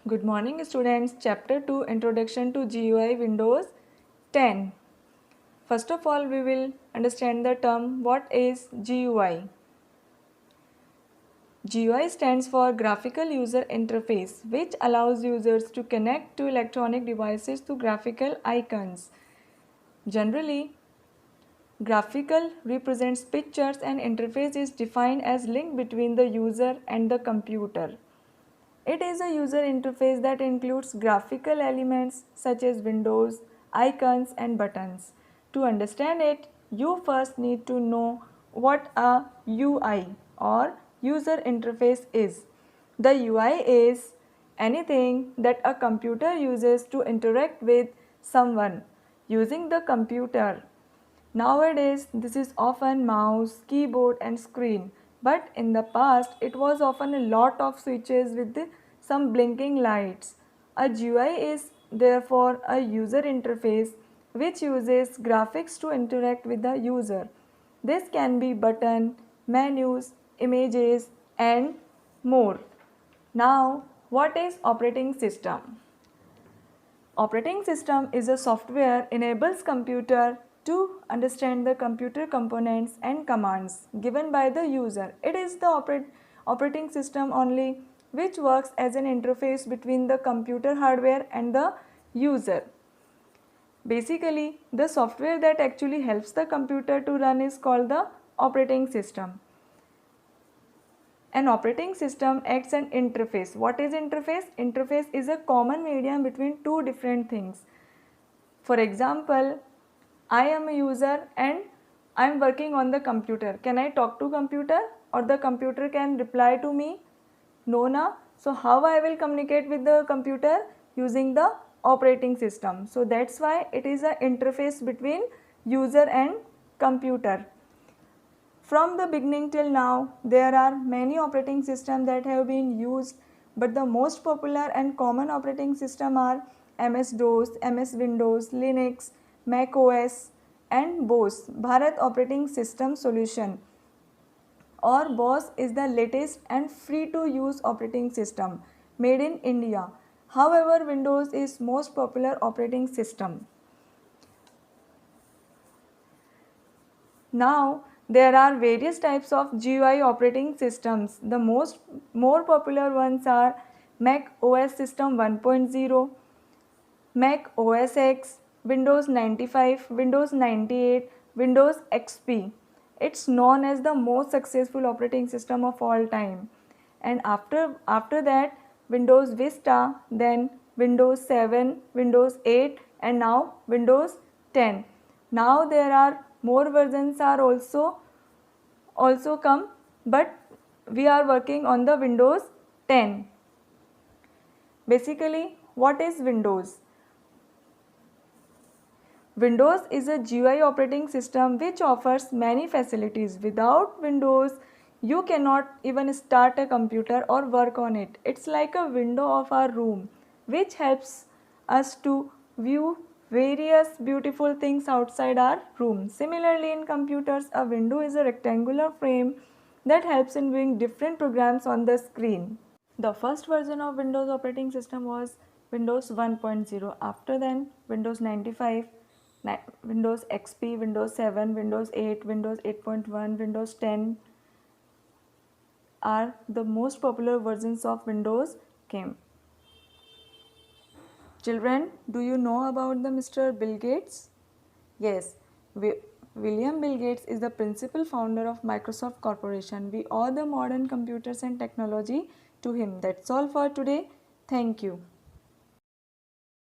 Good morning students. Chapter 2 Introduction to GUI Windows 10. First of all we will understand the term what is GUI. GUI stands for Graphical User Interface, which allows users to connect to electronic devices through graphical icons. Generally, graphical represents pictures and interface is defined as link between the user and the computer. It is a user interface that includes graphical elements such as windows, icons and buttons. To understand it, you first need to know what a UI or user interface is. The UI is anything that a computer uses to interact with someone using the computer. Nowadays, this is often mouse, keyboard and screen, but in the past it was often a lot of switches with some blinking lights. A GUI is therefore a user interface which uses graphics to interact with the user. This can be button, menus, images and more. Now, what is operating system? Operating system is a software enables computer to understand the computer components and commands given by the user. It is the operating system only which works as an interface between the computer hardware and the user. Basically, the software that actually helps the computer to run is called the operating system. An operating system acts an interface. What is interface? Interface is a common medium between two different things. For example, I am a user and I am working on the computer. Can I talk to computer or the computer can reply to me? No, na. So how I will communicate with the computer? Using the operating system. So that's why it is an interface between user and computer. From the beginning till now, there are many operating systems that have been used, but the most popular and common operating system are MS-DOS, MS Windows, Linux, Mac OS and BOS, Bharat Operating System Solution, or BOS is the latest and free to use operating system made in India. However, Windows is most popular operating system. Now, there are various types of GUI operating systems. The more popular ones are Mac OS System 1.0, Mac OS X, Windows 95, Windows 98, Windows XP. It's known as the most successful operating system of all time. And after that, Windows Vista, then Windows 7, Windows 8 and now Windows 10. Now there are more versions are also come, but we are working on the Windows 10. Basically, what is Windows? Windows is a GUI operating system which offers many facilities. Without Windows, you cannot even start a computer or work on it. It's like a window of our room which helps us to view various beautiful things outside our room. Similarly, in computers, a window is a rectangular frame that helps in viewing different programs on the screen. The first version of Windows operating system was Windows 1.0. After then, Windows 95, Windows XP, Windows 7, Windows 8, Windows 8.1, Windows 10 are the most popular versions of Windows came. Children, do you know about the Mr. Bill Gates? Yes, William Bill Gates is the principal founder of Microsoft Corporation. We owe the modern computers and technology to him. That's all for today. Thank you.